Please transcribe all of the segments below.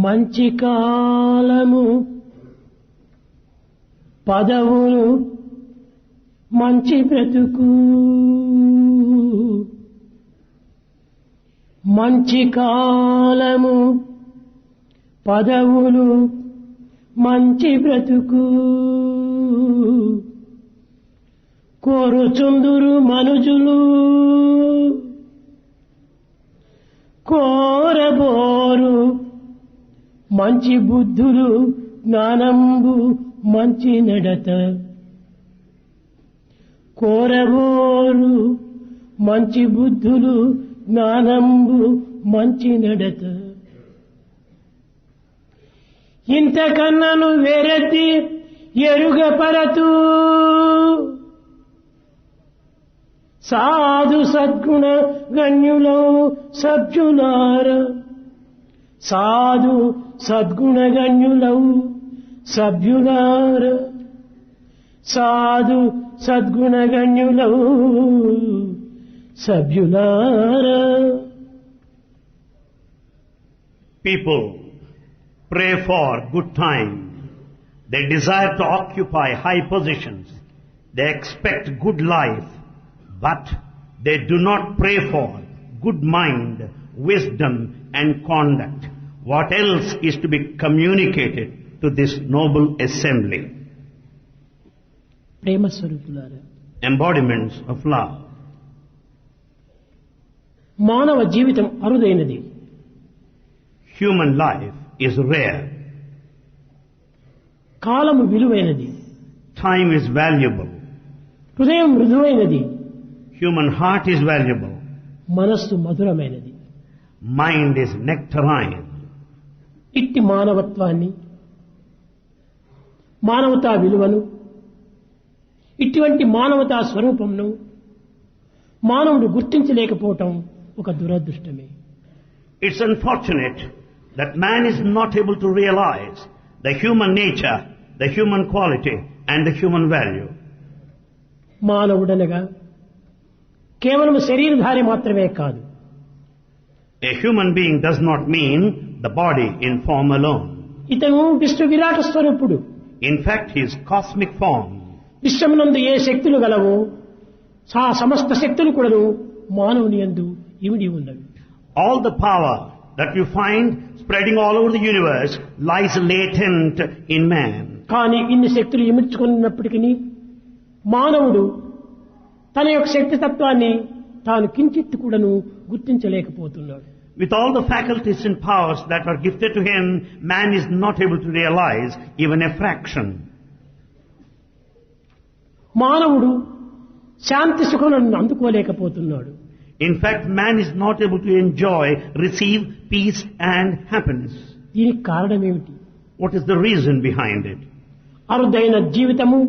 మంచి కాలము పదవులు మంచి బ్రతుకు మంచి కాలము పదవులు మంచి బ్రతుకు కోరుచుందురు మనుజులు కోరబోరు మంచి బుద్ధులు జ్ఞానంబు మంచి నడత కోరబోరు మంచి బుద్ధులు జ్ఞానంబు మంచి నడత ఇంతకన్నను వేరెత్తి ఎరుగపరతు సాధు సద్గుణ గణ్యులౌ సభ్యులార సాధు సద్గుణ గణ్యులౌ సభ్యులార సాధు సద్గుణ గణ్యులౌ సభ్యులార. People pray for good time. They desire to occupy high positions. They expect good life. But they do not pray for good mind, wisdom and conduct. What else is to be communicated to this noble assembly? ప్రేమ స్వరూపులారా, Embodiments of love. మానవ జీవితం అరుదైనది. Human life is rare. కాలము విలువైనది. Time is valuable. హృదయం మృదువైనది. Human heart is valuable. మనస్సు మధురమైనది. Mind is nectarine. ఇట్టి మానవత్వాన్ని, మానవతా విలువను, ఇటువంటి మానవతా స్వరూపంను మానవుడు గుర్తించలేకపోవటం ఒక దురదృష్టమే. It's unfortunate that man is not able to realize the human nature, the human quality and the human value. మానవుడనగా కేవలం శరీరధారి మాత్రమే కాదు. A human being does not mean the body in form alone. ఇతను విశ్వ విరాట స్వరూపుడు. In fact, he is cosmic form. విశ్వమునందు ఏ శక్తులు గలవో ఆ సమస్త శక్తులు కూడాను మానవుని యందు ఇమిడి ఉన్నవి. All the power that you find spreading all over the universe lies latent in man. కానీ ఇన్ని శక్తులు ఇమిడ్చుకున్నప్పటికీ మానవుడు తన యొక్క శక్తి తత్వాన్ని తాను కించిత్తు కూడాను గుర్తించలేకపోతున్నాడు. With all the faculties and powers that are gifted to him, man is not able to realize even a fraction. మానవుడు శాంతి సుఖములను అందుకోలేకపోతున్నాడు. In fact, man is not able to enjoy, receive peace and happiness. దీనికి కారణం ఏమిటి? What is the reason behind it? అరుదైన జీవితము,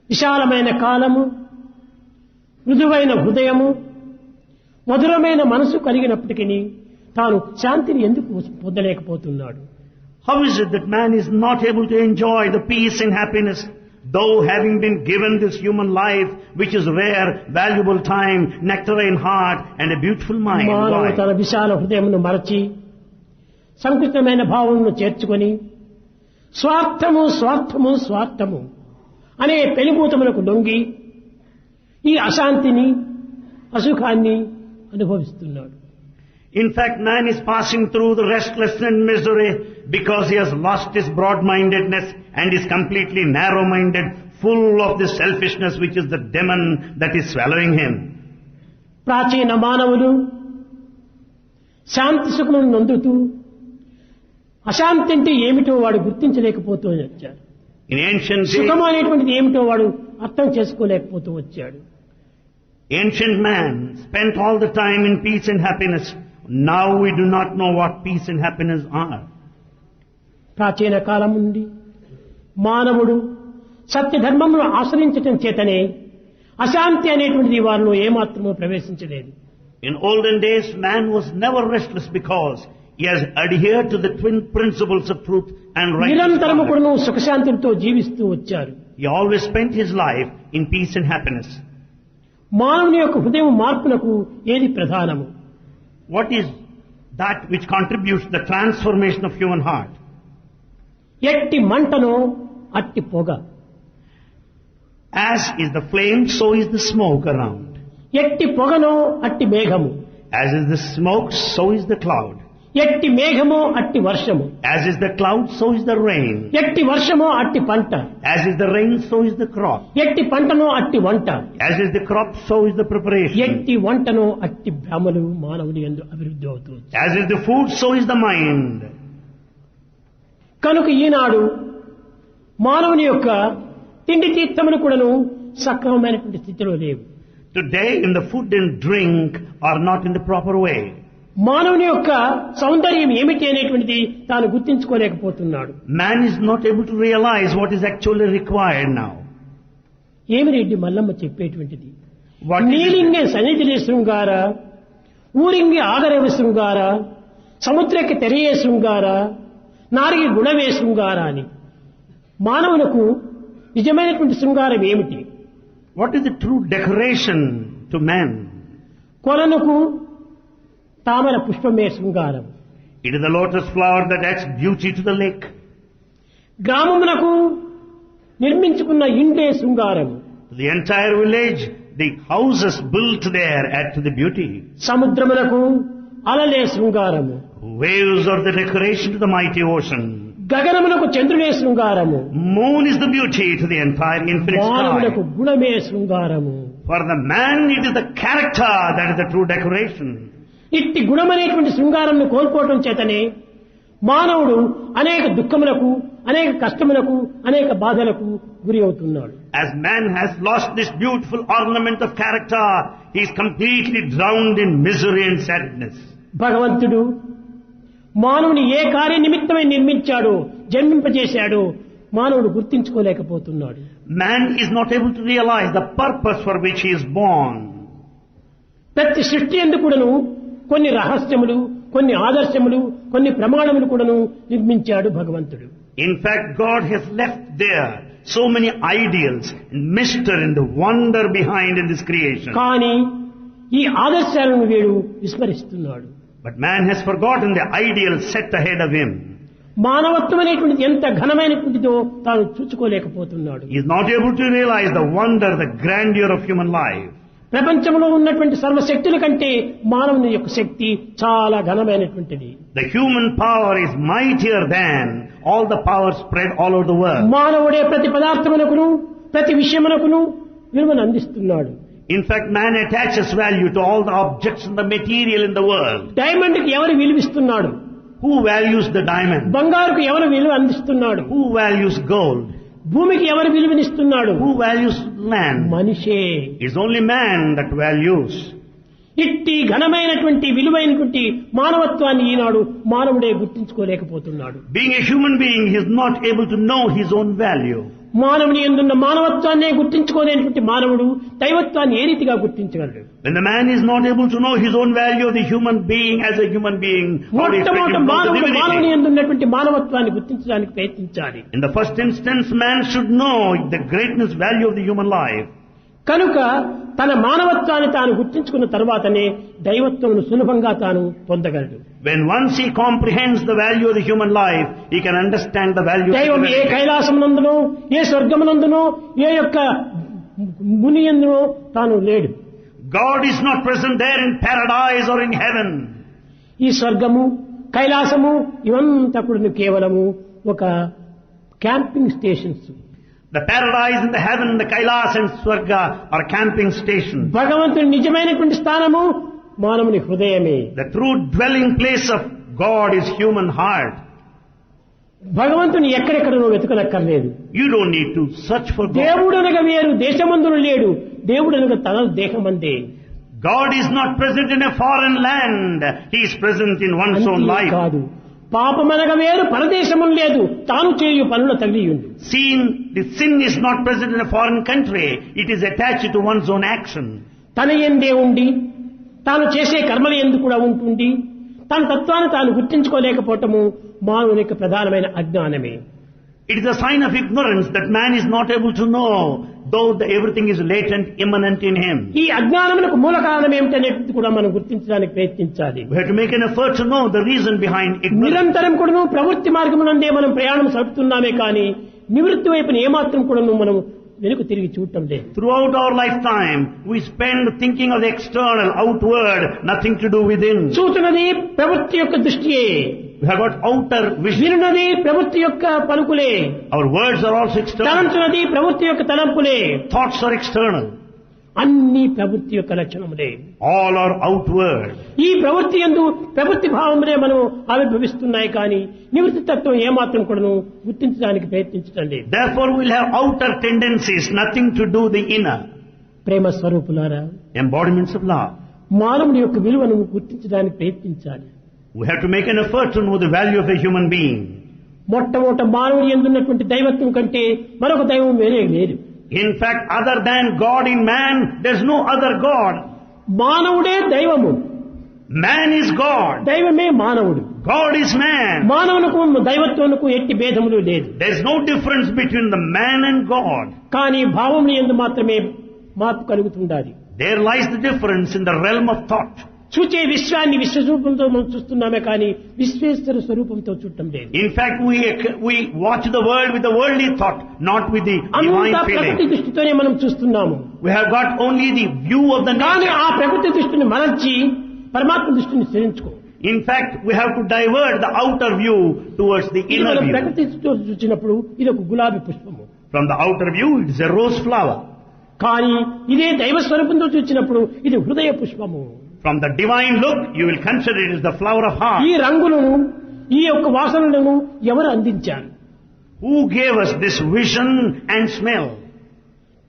విశాలమైన కాలము, మృదువైన హృదయము, మధురమైన మనసు కలిగినప్పటికీ తాను శాంతిని ఎందుకు పొందలేకపోతున్నాడు? How is it that man is not able to enjoy the peace and happiness, though having been given this human life, which is rare, valuable time, nectarine heart and a beautiful mind? మానవుడు తన విశాల హృదయమును మరచి సంకుచితమైన భావమును చేర్చుకొని స్వార్థము స్వార్థము స్వార్థము అనే పెనుభూతములకు లొంగి ఈ అశాంతిని, అసుఖాన్ని అనుభవిస్తున్నాడు. In fact, man is passing through the restlessness and misery because he has lost his broad-mindedness and is completely narrow-minded, full of this selfishness which is the demon that is swallowing him. ప్రాచీన మానవులు శాంతి సుఖములను నొందుతూ అశాంతి అంటే ఏమిటో వాడు గుర్తించలేకపోతూ వచ్చాడు. In ancient days, సుఖం అనేటువంటిది ఏమిటో వాడు అర్థం చేసుకోలేకపోతూ వచ్చాడు. ancient man spent all the time in peace and happiness. Now we do not know what peace and happiness are. ప్రాచీన కాలం నుండి మానవుడు సత్య ధర్మమును ఆశ్రయించటం చేతనే అశాంతి అనేటువంటిది వారిలో ఏమాత్రమూ ప్రవేశించలేదు. In olden days, man was never restless because he has adhered to the twin principles of truth and నిరంతరము righteousness. కూడా సుఖశాంతులతో జీవిస్తూ వచ్చారు. He always spent his life in peace and happiness. మానవుని యొక్క హృదయం మార్పునకు ఏది ప్రధానము? What is that which contributes to the transformation of human heart. ఎట్టి మంటనో అట్టి పొగ, As is the flame, so is the smoke around. ఎట్టి పొగనో అట్టి మేఘము, As is the smoke, so is the cloud. ఎట్టి మేఘమో అట్టి వర్షము, As is the cloud, so is the rain. ఎట్టి వర్షమో అట్టి పంట, As is the rain, so is the crop. ఎట్టి పంటనో అట్టి వంట, As is the crop, so is the preparation. ఎట్టి వంటనో అట్టి భ్రమలు మానవుని యందు అభివృద్ధి అవుతుంది. As is the food, so is the mind. కనుక ఈనాడు మానవుని యొక్క తిండి తీర్థములు కూడాను సక్రమమైనటువంటి స్థితిలో లేవు. Today, in the food and drink are not in the proper way. మానవుని యొక్క సౌందర్యం ఏమిటి అనేటువంటిది తాను గుర్తించుకోలేకపోతున్నాడు. Man is not able to realize what is actually required now. ఏమి Reddy Mallamma చెప్పేటువంటిది? What is it? నీలింగే సన్నిధిలే శృంగార, ఊరింగి ఆగరవ శృంగార, సముద్రకి తెరయే శృంగార, నారికి గుణవే శృంగార అని. మానవులకు నిజమైనటువంటి శృంగారం ఏమిటి? What is the true decoration to man? కొలనుకు తామర పుష్పమే శృంగారం, It is the lotus flower that adds beauty to the lake. గ్రామమునకు నిర్మించుకున్న ఇండే శృంగారం, The entire village, the houses built there add to the beauty. సముద్రమునకు అలలే శృంగారము, Waves are the decoration to the mighty ocean. గగనమునకు చంద్రుడే శృంగారము, Moon is the beauty to the entire infinite మానవునకు sky. గుణమే శృంగారము. For the man, it is the character that is the true decoration. ఇట్టి గుణమనేటువంటి శృంగారంను కోల్పోవటం చేతనే మానవుడు అనేక దుఃఖములకు, అనేక కష్టములకు, అనేక బాధలకు గురి అవుతున్నాడు. As man has lost this beautiful ornament of character, he is completely drowned in misery and sadness. భగవంతుడు మానవుని ఏ కార్య నిమిత్తమై నిర్మించాడో, జన్మింపజేశాడో మానవుడు గుర్తించుకోలేకపోతున్నాడు. Man is not able to realize the purpose for which he is born. ప్రతి సృష్టి యందు కూడాను కొన్ని రహస్యములు, కొన్ని ఆదర్శములు, కొన్ని ప్రమాణములు కూడాను నిర్మించాడు భగవంతుడు. In fact, God has left there so many ideals, mystery and the wonder behind in this creation. కానీ ఈ ఆదర్శాలను వీడు విస్మరిస్తున్నాడు. But man has forgotten the ideal set ahead of him. మానవత్వం అనేటువంటిది ఎంత ఘనమైనటువంటిదో తాను చూసుకోలేకపోతున్నాడు. He is not able to realize the wonder, the grandeur of human life. ప్రపంచంలో ఉన్నటువంటి సర్వశక్తుల కంటే మానవుని యొక్క శక్తి చాలా ఘనమైనటువంటిది. The human power is mightier than all the power spread all over the world. మానవుడే ప్రతి పదార్థమునకును, ప్రతి విషయమునకును విలువను అందిస్తున్నాడు. In fact, man attaches value to all the objects and the material in the world. Diamond కి ఎవరు విలువిస్తున్నాడు? Who values the diamond? బంగారుకు ఎవరు విలువ అందిస్తున్నాడు? Who values gold? భూమికి ఎవరు విలువనిస్తున్నాడు? Who values land? మనిషే. It's only man that values. ఇట్టి ఘనమైనటువంటి విలువైనటువంటి మానవత్వాన్ని ఈనాడు మానవుడే గుర్తించుకోలేకపోతున్నాడు. Being a human being, he is not able to know his own value. మానవుని యందున్న మానవత్వాన్నే గుర్తించుకోలేనటువంటి మానవుడు దైవత్వాన్ని ఏ రీతిగా గుర్తించగలడు? When the man is not able to know his own value of the human being as a human being, how do you expect him మొట్టమొదట to know the మానవుడు మానవుని divinity? యందున్నటువంటి మానవత్వాన్ని గుర్తించడానికి ప్రయత్నించాలి. In the first instance, man should know the greatness value of the human life. కనుక తన మానవత్వాన్ని తాను గుర్తించుకున్న తర్వాతనే దైవత్వమును సులభంగా తాను పొందగలడు. When once he comprehends the value of the human life, he can understand the value of దైవం ఏ divinity. కైలాసమునందునో, ఏ స్వర్గమునందునో, ఏ యొక్క మునియందునో తాను లేడు. God is not present there in paradise or in heaven. ఈ స్వర్గము, కైలాసము ఇవంతా కూడా కేవలము ఒక camping stations. The paradise and the heaven, the Kailas and Swarga are camping stations. భగవంతుని నిజమైనటువంటి స్థానము మానవుని హృదయమే. The true dwelling place of God is human heart. భగవంతుని ఎక్కడెక్కడనో వెతకనక్కర్లేదు. You don't need to search for God. దేవుడనగా వేరు దేశమందును లేడు, దేవుడనగా తన దేహమందే. God is not present in a foreign land. He is present in one's own అంతే life. కాదు, పాపమనగా వేరు పరదేశమును లేదు, తాను చేయు పనుల తగిలియుండు. The sin is not present in a foreign country. It is attached to one's own action. తన యందే ఉండి తాను చేసే కర్మల యందు కూడా ఉంటుంది. తన తత్వాన్ని తాను గుర్తించుకోలేకపోవటము మానవుని యొక్క ప్రధానమైన అజ్ఞానమే. It is a sign of ignorance that man is not able to know, though everything is latent, immanent in him. ఈ అజ్ఞానమునకు మూల కారణం ఏమిటనేది కూడా మనం గుర్తించడానికి ప్రయత్నించాలి. We have to make an effort to know the reason behind ignorance. నిరంతరం కూడా ప్రవృత్తి మార్గమునందే మనం ప్రయాణం సాగుతున్నామే కానీ నివృత్తి వైపున ఏమాత్రం కూడా మనం వెనుక తిరిగి చూడటం లేదు. Throughout our lifetime, we spend thinking of the external, outward, nothing to do within. చూస్తున్నది ప్రవృత్తి యొక్క దృష్టియే. We have got outer vision. వినున్నది ప్రవృత్తి యొక్క పలుకులే. Our words are also external. తలంచున్నది ప్రవృత్తి యొక్క తలంపులే. Thoughts are external. అన్ని ప్రవృత్తి యొక్క లక్షణములే. All are outward. ఈ ప్రవృత్తి యందు ప్రవృత్తి భావములే మనం ఆవిర్భవిస్తున్నాయి కానీ నివృత్తి తత్వం ఏమాత్రం కూడాను గుర్తించడానికి ప్రయత్నించడం లేదు. Therefore we will have outer tendencies, nothing to do the inner. ప్రేమ స్వరూపులారా, Embodiments of love. మానవుని యొక్క విలువను గుర్తించడానికి ప్రయత్నించాలి. We have to make an effort to know the value of a human being. మొట్టమొదట మానవుని యందున్నటువంటి దైవత్వం కంటే మరొక దైవం వేరే లేదు. In fact, other than God in man, there's no other God. మానవుడే దైవము. Man is God. దైవమే మానవుడు. God is man. మానవునకు దైవత్వమునకు ఎట్టి భేదములు లేదు. There's no difference between the man and God. కానీ భావముల యందు మాత్రమే మార్పు కలుగుతుండాలి. There lies the difference in the realm of thought. చూచే విశ్వాన్ని విశ్వస్వరూపంతో మనం చూస్తున్నామే కానీ విశ్వేశ్వర స్వరూపంతో చూడటం లేదు. In fact, we watch the world with the worldly thought, not with the divine అంతా ప్రకృతి feeling. దృష్టితోనే మనం చూస్తున్నాము. We have got only the view of the కానీ nature. ఆ ప్రకృతి దృష్టిని మరల్చి పరమాత్మ దృష్టిని స్థిరించుకో. In fact, we have to divert the outer view towards the ఇది inner మనం view. ప్రకృతి దృష్టితో చూసినప్పుడు ఇది ఒక గులాబీ పుష్పము. From the outer view, it is a rose flower. కానీ ఇదే దైవ స్వరూపంతో చూసినప్పుడు ఇది హృదయ పుష్పము. From the divine look, you will consider it as the flower of heart. ఈ రంగులను ఈ యొక్క వాసనలను ఎవరు అందించారు? Who gave us this vision and smell?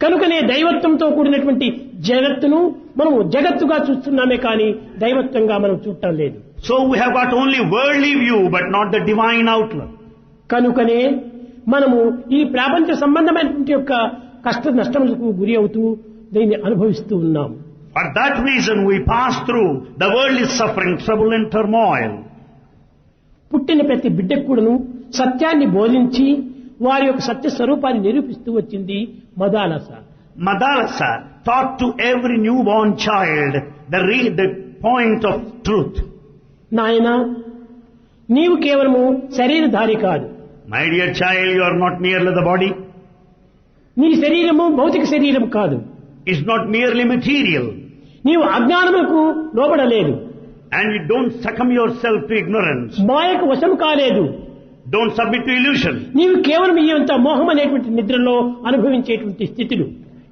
కనుకనే దైవత్వంతో కూడినటువంటి జగత్తును మనం జగత్తుగా చూస్తున్నామే కానీ దైవత్వంగా మనం చూడటం లేదు. So we have got only worldly view, but not the divine outlook. కనుకనే మనము ఈ ప్రాపంచ సంబంధమైనటువంటి యొక్క కష్ట నష్టములకు గురి అవుతూ దీన్ని అనుభవిస్తూ ఉన్నాం. For that reason we pass through the worldly suffering, trouble and turmoil. పుట్టిన ప్రతి బిడ్డకు కూడాను సత్యాన్ని బోధించి వారి యొక్క సత్య స్వరూపాన్ని నిరూపిస్తూ వచ్చింది Madalasa. Madalasa taught to every newborn child the point of truth. నాయనా, నీవు కేవలము శరీరధారి కాదు. My dear child, you are not merely the body. నీ శరీరము భౌతిక శరీరం కాదు. It's not merely material. నీవు అజ్ఞానములకు లోబడలేదు. And you don't succumb yourself to ignorance. మాయకు వశము కాలేదు. Don't submit to illusion. నీవు కేవలం ఈ అంత మోహం అనేటువంటి నిద్రలో అనుభవించేటువంటి స్థితులు.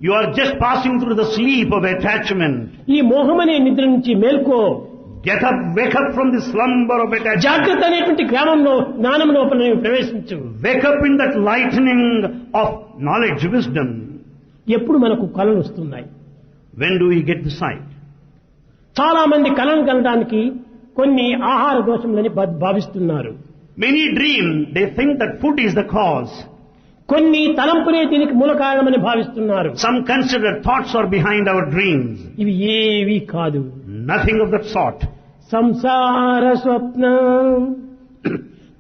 You are just passing through the sleep of attachment. ఈ మోహం అనే నిద్ర నుంచి మేల్కో. Get up, wake up from the slumber of attachment. జాగ్రత్త అనేటువంటి గ్రామంలో జ్ఞానం లోపల నీవు ప్రవేశించు. Wake up in that lightening of knowledge, wisdom. ఎప్పుడు మనకు కళలు వస్తున్నాయి? When do we get the sight? చాలా మంది కళను కనడానికి కొన్ని ఆహార దోషములని భావిస్తున్నారు. Many dream, they think that food is the cause. కొన్ని తలంపులే దీనికి మూల కారణమని భావిస్తున్నారు. Some consider thoughts are behind our dreams. ఇవి ఏవి కాదు. Nothing of that sort. సంసార స్వప్న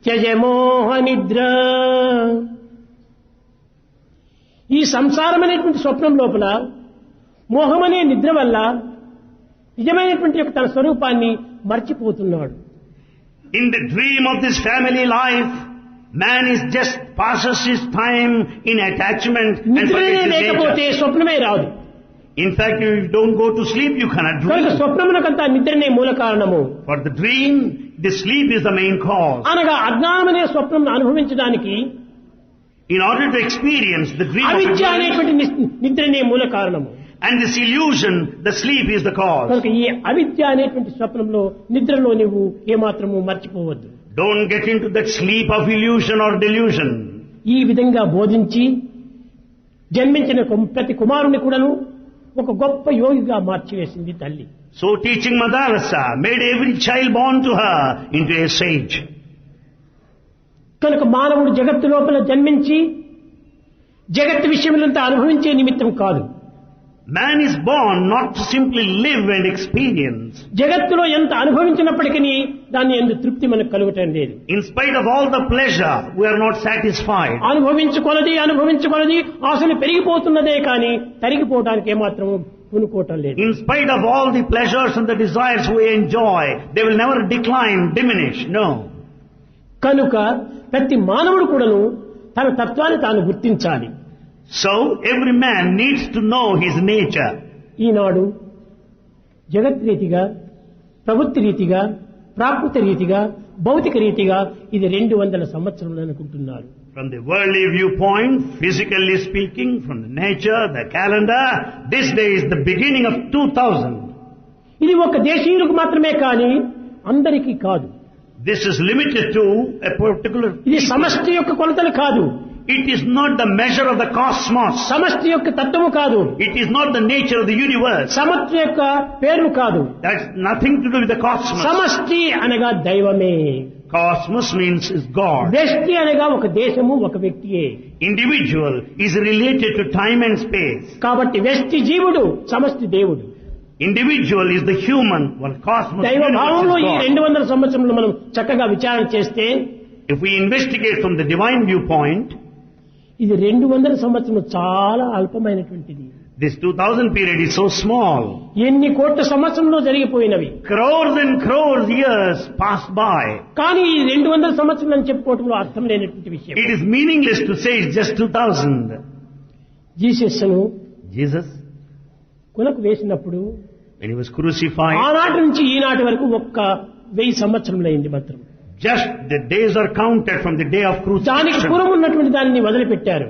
త్యజ మోహ నిద్ర. ఈ సంసారం అనేటువంటి స్వప్నం లోపల మోహం అనే నిద్ర వల్ల నిజమైనటువంటి యొక్క తన స్వరూపాన్ని మర్చిపోతున్నాడు. In the dream of this family life, man is just passes his time in attachment and నిద్రనే forgets his లేకపోతే nature. స్వప్నమే రాదు. In fact, if you don't go to sleep, you cannot కనుక dream. స్వప్నమునకంతా నిద్రనే మూల కారణము. For the dream, the sleep is the main cause. అనగా అజ్ఞానం అనే స్వప్నం అనుభవించడానికి In order to experience the dream of అవిద్య ignorance అనేటువంటి నిద్రనే మూల కారణము. and this illusion, the sleep is the cause. కనుక ఈ అవిద్య అనేటువంటి స్వప్నంలో నిద్రలో నువ్వు ఏమాత్రము మర్చిపోవద్దు. Don't get into that sleep of illusion or delusion. ఈ విధంగా బోధించి జన్మించిన ప్రతి కుమారుని కూడాను ఒక గొప్ప యోగిగా మార్చివేసింది తల్లి. So teaching Madalasa made every child born to her into a sage. కనుక మానవుడు జగత్తు లోపల జన్మించి జగత్తు విషయములంతా అనుభవించే నిమిత్తం కాదు. Man is born not to simply live and experience. జగత్తులో ఎంత అనుభవించినప్పటికీ దాన్ని ఎందు తృప్తి మనకు కలుగటం లేదు. In spite of all the pleasure, we are not satisfied. అనుభవించుకొలది ఆశలు పెరిగిపోతున్నదే కానీ తరిగిపోవడానికి ఏమాత్రం పూనుకోవటం లేదు. In spite of all the pleasures and the desires we enjoy, they will never decline, diminish. No. కనుక ప్రతి మానవుడు కూడాను తన తత్వాన్ని తాను గుర్తించాలి. So every man needs to know his nature. ఈనాడు జగత్ రీతిగా, ప్రవృత్తి రీతిగా, ప్రాకృత రీతిగా, భౌతిక రీతిగా ఇది 200 సంవత్సరాలు అనుకుంటున్నారు. From the worldly viewpoint, physically speaking, from the nature, the calendar, this day is the beginning of 2000. ఇది ఒక దేశీయులకు మాత్రమే కానీ అందరికీ కాదు. This is limited to a particular. ఇది సమష్టి యొక్క కొలతలు కాదు. It is not the measure of the cosmos. సమష్టి యొక్క తత్వము కాదు. It is not the nature of the universe. సమష్టి యొక్క పేరు కాదు. That's nothing to do with the cosmos. సమష్టి అనగా దైవమే. Cosmos means is God. వ్యక్తి అనగా ఒక దేశము, ఒక వ్యక్తియే. Individual is related to time and space. కాబట్టి వ్యక్తి జీవుడు, సమష్టి దేవుడు. Individual is the human, while cosmos దైవ భావంలో ఈ is God. 200 సంవత్సరంలో మనం చక్కగా విచారణ చేస్తే, If we investigate from the divine viewpoint, ఇది 200 సంవత్సరం చాలా అల్పమైనటువంటిది. this 2000 period is so small. ఎన్ని కోట్ల సంవత్సరంలో జరిగిపోయినవి. Crores and crores years pass by. కానీ ఈ 200 సంవత్సరాలు అని చెప్పుకోవటంలో అర్థం లేనటువంటి విషయం. It is meaningless to say it's just 2000. జీసస్ను Jesus, కొలకు వేసినప్పుడు when he was crucified, ఆనాటి నుంచి ఈనాటి వరకు 1000 సంవత్సరములైంది మాత్రం. just the days are counted from the day of దానికి crucifixion. పూర్వం ఉన్నటువంటి దానిని వదిలిపెట్టారు.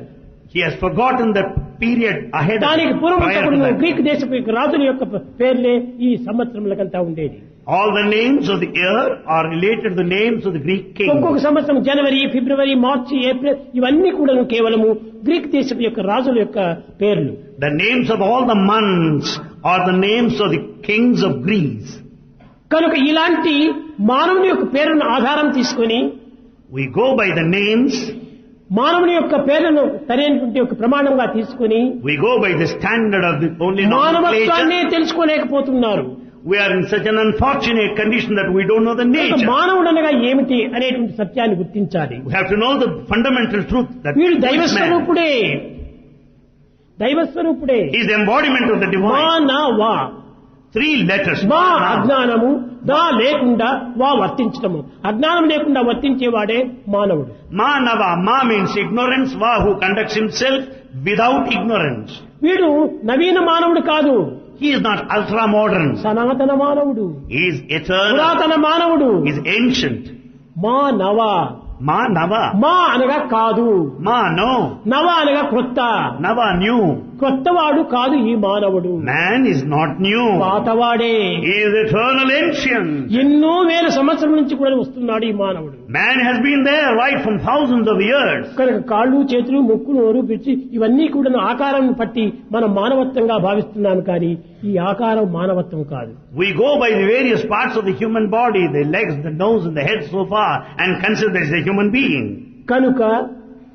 He has forgotten the period ahead of దానికి పూర్వం prior to that. గ్రీక్ దేశపు యొక్క రాజుల యొక్క పేర్లే ఈ సంవత్సరములకంతా ఉండేది. All the names of the year are related to the names of the Greek ఒక్కొక్క kings. సంవత్సరం జనవరి, ఫిబ్రవరి, మార్చి, ఏప్రిల్ ఇవన్నీ కూడా కేవలము గ్రీక్ దేశపు యొక్క రాజుల యొక్క పేర్లు. The names of all the months are the names of the kings of Greece. కనుక ఇలాంటి మానవుని యొక్క పేరును ఆధారం తీసుకొని We go by the names, మానవుని యొక్క పేర్లను సరైనటువంటి ఒక ప్రమాణంగా తీసుకొని we go by the standard of the only మానవత్వాన్నే nomenclature. తెలుసుకోలేకపోతున్నారు. We are in such an unfortunate condition that we don't know the nature. మానవుడు అనగా ఏమిటి అనేటువంటి సత్యాన్ని గుర్తించాలి. We have to know the fundamental truth that వీడు this man దైవస్వరూపుడే. is the embodiment of the మా divine. నా వా. 3 letters. మా Ma, na. అజ్ఞానము, దా లేకుండా వా వర్తించటము. అజ్ఞానం లేకుండా వర్తించేవాడే మానవుడు. Ma nava. Ma means ignorance. Va who conducts himself without ignorance. వీడు నవీన మానవుడు కాదు, He is not ultra modern. సనాతన మానవుడు, He is eternal. పురాతన మానవుడు. He is ancient. మా నవ. Ma nava. మా అనగా కాదు, Ma no. నవ అనగా కొత్త. Nava new. కొత్తవాడు కాదు ఈ మానవుడు, Man is not new. పాతవాడే. He is eternal ancient. ఎన్నో వేల సంవత్సరం నుంచి కూడా వస్తున్నాడు ఈ మానవుడు. Man has been there right from thousands of years. కనుక కాళ్ళు, చేతులు, ముక్కు, నోరు, పిచ్చి ఇవన్నీ కూడా ఆకారం పట్టి మనం మానవత్వంగా భావిస్తున్నాం, కానీ ఈ ఆకారం మానవత్వం కాదు. We go by the various parts of the human body, the legs, the nose and the head so far, and consider as a human being. కనుక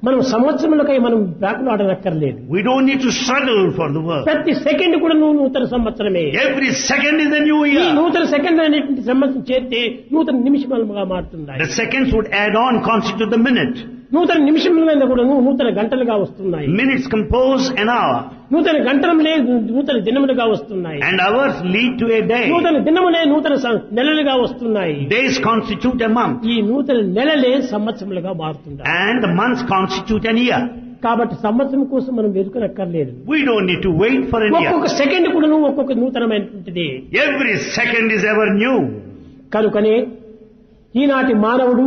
మనం సంవత్సరములకై మనం బ్రాకులాడనక్కర్లేదు. We don't need to struggle for the work. ప్రతి second కూడా నూతన సంవత్సరమే. Every second is a new ఈ year. నూతన second అనేటువంటి సంవత్సరం చేస్తే నూతన నిమిషములుగా మారుతున్నాయి. The seconds would add on, constitute the minute. నూతన నిమిషములైన కూడా నూతన గంటలుగా వస్తున్నాయి. Minutes compose an hour, నూతన గంటలములే నూతన దినములుగా వస్తున్నాయి. and hours lead to a day. నూతన దినములే నూతన నెలలుగా వస్తున్నాయి. Days constitute a month, ఈ నూతన నెలలే సంవత్సరములుగా మారుతున్నాయి. and the months constitute an year. కాబట్టి సంవత్సరం కోసం మనం వెతుకనక్కర్లేదు. We don't need to wait for a year. ఒక్కొక్క సెకండ్ కూడా ఒక్కొక్క నూతనమైనటువంటిది. Every second is ever new. కనుకనే ఈనాటి మానవుడు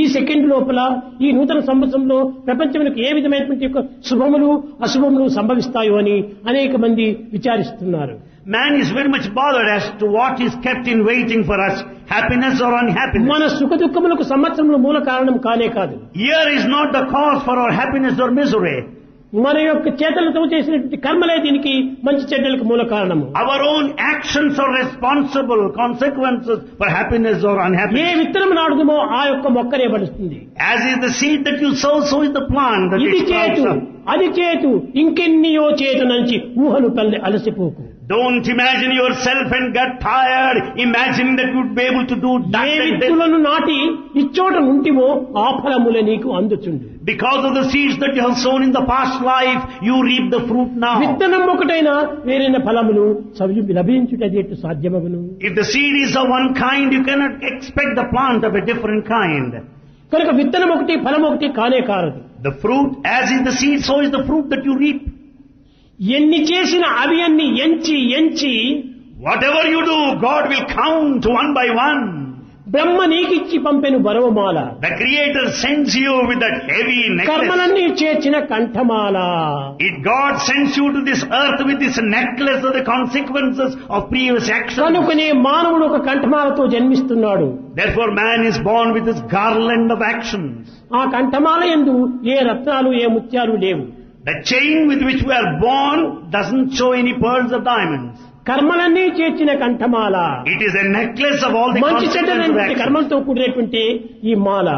ఈ సెకండ్ లోపల ఈ నూతన సంవత్సరంలో ప్రపంచంలోకి ఏ విధమైనటువంటి యొక్క శుభములు అశుభములు సంభవిస్తాయో అని అనేక మంది విచారిస్తున్నారు. Man is very much bothered as to what is kept in waiting for us, happiness or unhappiness. మన సుఖ దుఃఖములకు సంవత్సరంలో మూల కారణం కానే కాదు. Year is not the cause for our happiness or misery. మన యొక్క చేతలతో చేసినటువంటి కర్మలే దీనికి మంచి చెడ్డలకు మూల కారణము. Our own actions are responsible consequences for happiness or A unhappiness. విత్తనం నాడుదుమో ఆ యొక్క మొక్కనే పడుతుంది. As is the seed that you sow, so is the plant that ఇది it sprouts చేతు up. అది చేతు ఇంకెన్నియో చేతు నుంచి ఊహలు అలసిపోకు. Don't imagine yourself and get tired imagining that you would be able to do that A and this. విత్తులను నాటి ఇచ్చోట ఉంటివో ఆ ఫలములే నీకు అందుచుండు. Because of the seeds that you have sown in the past life, you reap the fruit now. విత్తనం ఒకటైనా వేరైన ఫలములు లభించుటేటు సాధ్యమగును. If the seed is of one kind, you cannot expect the plant of a different kind. కనుక విత్తనం ఒకటి ఫలం ఒకటి కానే కారదు. The fruit, as is the seed, so is the fruit that you reap. ఎన్ని చేసిన అవి అన్ని ఎంచి Whatever you do, God will count one by one. బ్రహ్మ నీకిచ్చి పంపెను బరవమాల. The Creator sends you with that heavy necklace. కర్మలన్నీ చేర్చిన కంఠమాల. God sends you to this earth with this necklace of the consequences of previous actions. కనుకనే మానవుడు ఒక కంఠమాలతో జన్మిస్తున్నాడు. Therefore man is born with this garland of actions. ఆ కంఠమాల యందు ఏ రత్నాలు ఏ ముత్యాలు లేవు. The chain with which we are born doesn't show any pearls or diamonds. కర్మలన్నీ చేర్చిన కంఠమాల. It is a necklace of all the మంచి consequences of చెడ్డ actions. కర్మలతో కూడినటువంటి ఈ మాల.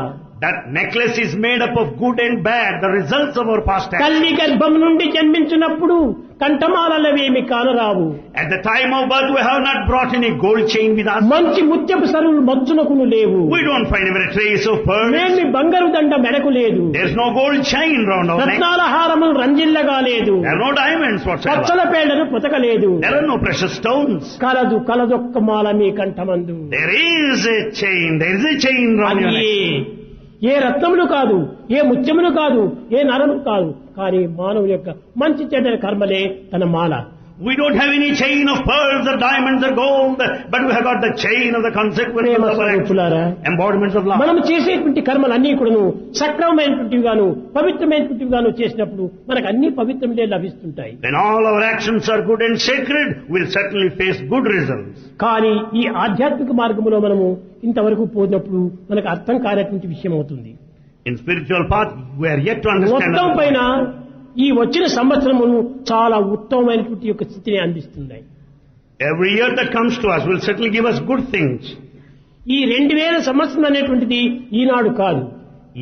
That necklace is made up of good and bad, the results of our past actions. తల్లి గర్భం నుండి జన్మించినప్పుడు కంఠమాలవేమి కానరావు. At the time of birth we have not brought any gold chain with us. మంచి ముత్యపు సరులు మచ్చునకును లేవు. We don't find even a trace of pearls. మేల్ని బంగారు దండ మెడకు లేదు. There's no gold chain round our neck. రత్నాల హారములు రంజిల్లగా లేదు. There are no diamonds whatsoever. పచ్చల పేడను పుతకలేదు. There are no precious stones. కలదొక్క Mala me కంఠమందు. There is a chain round your neck. ఏ రత్నములు కాదు, ఏ ముత్యములు కాదు, ఏ నరము కాదు, కానీ మానవుని యొక్క మంచి చెడ్డ కర్మలే తన మాల. We don't have any chain of pearls or diamonds or gold, but we have got the chain of the consequences of our actions, embodiments of love. మనం చేసేటువంటి కర్మలన్నీ కూడాను సక్రమమైనటువంటివి గాను పవిత్రమైనటువంటివి గాను చేసినప్పుడు మనకు అన్ని పవిత్రములే లభిస్తుంటాయి. When all our actions are good and sacred, we'll certainly face good results. కానీ ఈ ఆధ్యాత్మిక మార్గంలో మనము ఇంతవరకు పోయినప్పుడు మనకు అర్థం కానటువంటి విషయం అవుతుంది. In spiritual path, we are yet to understand. మొత్తం పైన ఈ వచ్చిన సంవత్సరమును చాలా ఉత్తమమైనటువంటి యొక్క స్థితిని అందిస్తుంది. Every year that comes to us will certainly give us good things. ఈ 2000 సంవత్సరం అనేటువంటిది ఈనాడు కాదు.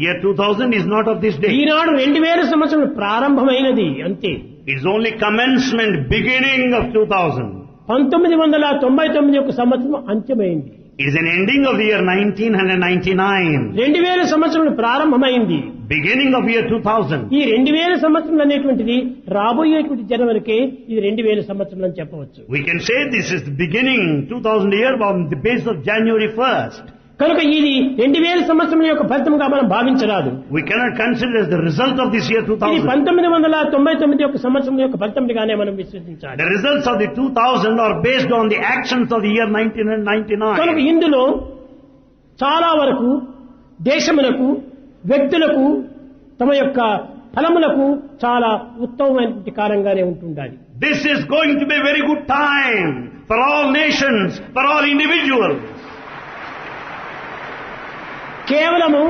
Year 2000 is not of this day. ఈనాడు 2000 సంవత్సరం ప్రారంభమైనది అంతే. It's only commencement, beginning of 2000. 1999 యొక్క సంవత్సరం అంత్యమైంది. It is an ending of the year 1999. 2000 సంవత్సరం ప్రారంభమైంది. Beginning of year 2000. ఈ 2000 సంవత్సరం అనేటువంటిది రాబోయేటువంటి జనవరికి ఇది 2000 సంవత్సరం అని చెప్పవచ్చు. We can say this is the beginning 2000 year on the basis of January 1st. కనుక ఇది 2000 సంవత్సరం యొక్క ఫలితంగా మనం భావించరాదు. We cannot consider as the result of this year 2000. ఇది 1999 యొక్క సంవత్సరం యొక్క ఫలితంగానే మనం విశ్వసించాలి. The results of the 2000 are based on the actions of the year 1999. కనుక ఇందులో చాలా వరకు దేశములకు వ్యక్తులకు తమ యొక్క ఫలములకు చాలా ఉత్తమమైనటువంటి కారణంగానే ఉంటుండాలి. This is going to be a very good time for all nations, for all individuals. కేవలము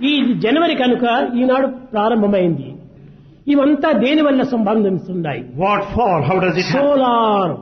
ఈ జనవరి కనుక ఈనాడు ప్రారంభమైంది. ఇవంతా దేని వల్ల సంబంధిస్తున్నాయి? What for? How does it happen? Solar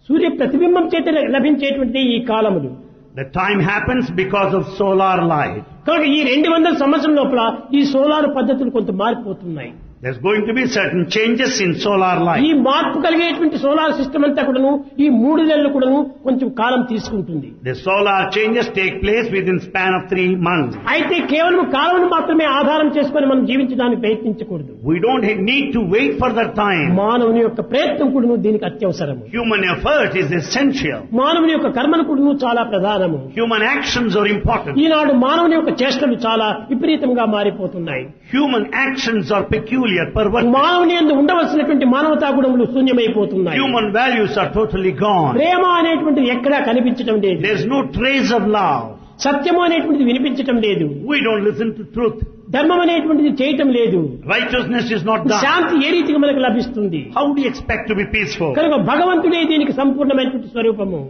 సూర్య ప్రతిబింబం చేత లభించేటువంటి ఈ కాలములు. The time happens because of solar light. కనుక ఈ 200 సంవత్సరం లోపల ఈ సోలార్ పద్ధతులు కొంత మారిపోతున్నాయి. There's going to be certain changes in solar light. ఈ మార్పు కలిగేటువంటి సోలార్ సిస్టమ్ అంతా కూడాను ఈ 3 నెలలు కూడాను కొంచెం కాలం తీసుకుంటుంది. The solar changes take place within span of 3 months. అయితే కేవలం కాలం మాత్రమే ఆధారం చేసుకొని మనం జీవించడానికి ప్రయత్నించకూడదు. We don't need to wait for that time. మానవుని యొక్క ప్రయత్నం కూడాను దీనికి అత్యవసరము. Human effort is essential. మానవుని యొక్క కర్మలు కూడాను చాలా ప్రధానము. Human actions are important. ఈనాడు మానవుని యొక్క చేష్టలు చాలా విపరీతంగా మారిపోతున్నాయి. Human actions are peculiar, perverse. మానవుని యందు ఉండవలసినటువంటి మానవతా గుణములు శూన్యమైపోతున్నాయి. Human values are totally gone. ప్రేమ అనేటువంటిది ఎక్కడా కనిపించడం లేదు. There's no trace of love. సత్యము అనేటువంటిది వినిపించడం లేదు. We don't listen to truth. ధర్మం అనేటువంటిది చేయటం లేదు. Righteousness is not done. శాంతి ఏ రీతిగా మనకు లభిస్తుంది? How do you expect to be peaceful? కనుక భగవంతుడే దీనికి సంపూర్ణమైనటువంటి స్వరూపము.